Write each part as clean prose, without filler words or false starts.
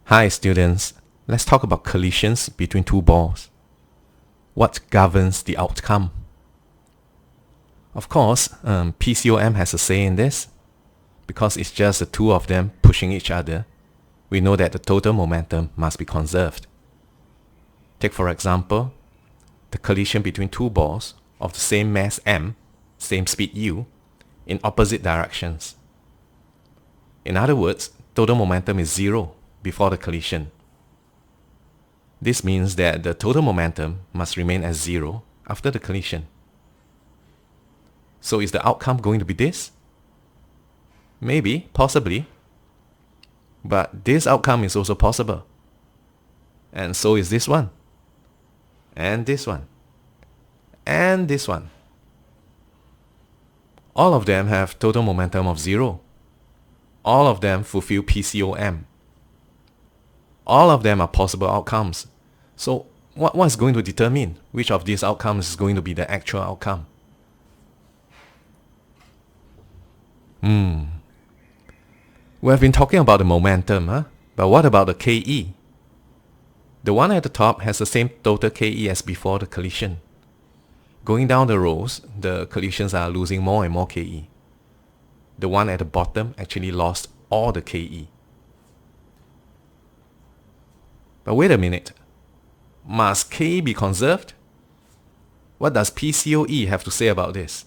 Hi students, let's talk about collisions between two balls. What governs the outcome? Of course, PCOM has a say in this. Because it's just the two of them pushing each other, we know that the total momentum must be conserved. Take for example, the collision between two balls of the same mass m, same speed u, in opposite directions. In other words, total momentum is zero before the collision. This means that the total momentum must remain as zero after the collision. So is the outcome going to be this? Maybe, possibly. But this outcome is also possible. And so is this one. And this one. And this one. All of them have total momentum of zero. All of them fulfill PCOM. All of them are possible outcomes. So what's going to determine which of these outcomes is going to be the actual outcome? We have been talking about the momentum, but what about the KE? The one at the top has the same total KE as before the collision. Going down the rows, the collisions are losing more and more KE. The one at the bottom actually lost all the KE. But wait a minute. Must KE be conserved? What does PCOE have to say about this?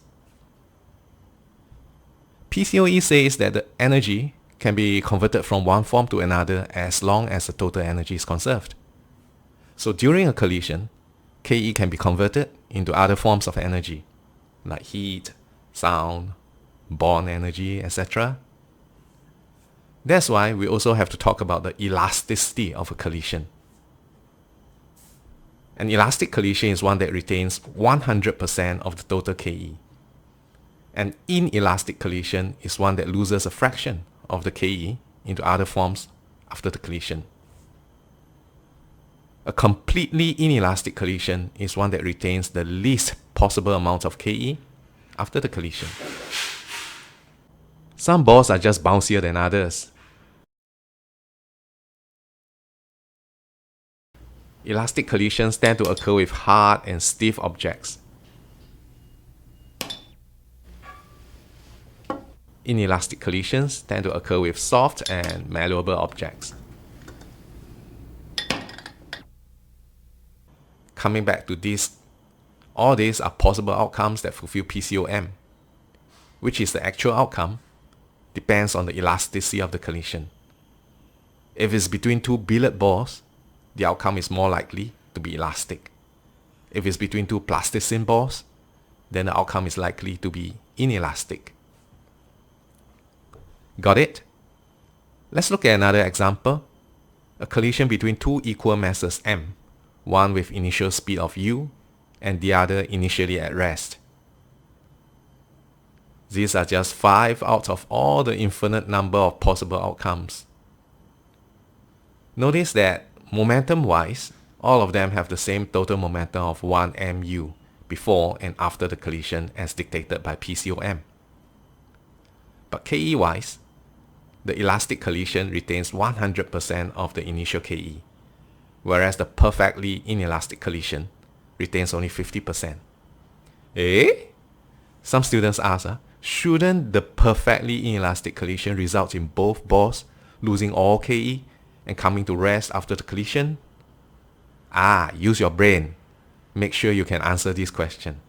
PCOE says that the energy can be converted from one form to another as long as the total energy is conserved. So during a collision, KE can be converted into other forms of energy, like heat, sound, bond energy, etc. That's why we also have to talk about the elasticity of a collision. An elastic collision is one that retains 100% of the total KE. An inelastic collision is one that loses a fraction of the KE into other forms after the collision. A completely inelastic collision is one that retains the least possible amount of KE after the collision. Some balls are just bouncier than others. Elastic collisions tend to occur with hard and stiff objects. Inelastic collisions tend to occur with soft and malleable objects. Coming back to this, all these are possible outcomes that fulfill PCOM. Which is the actual outcome depends on the elasticity of the collision. If it's between two billiard balls, the outcome is more likely to be elastic. If it's between two plasticine balls, then the outcome is likely to be inelastic. Got it? Let's look at another example. A collision between two equal masses m, one with initial speed of u and the other initially at rest. These are just 5 out of all the infinite number of possible outcomes. Notice that momentum-wise, all of them have the same total momentum of 1 mu before and after the collision as dictated by PCOM. But KE-wise, the elastic collision retains 100% of the initial KE, whereas the perfectly inelastic collision retains only 50%. Some students ask, shouldn't the perfectly inelastic collision result in both balls losing all KE and coming to rest after the collision? Use your brain. Make sure you can answer this question.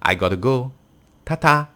I gotta go. Ta-ta!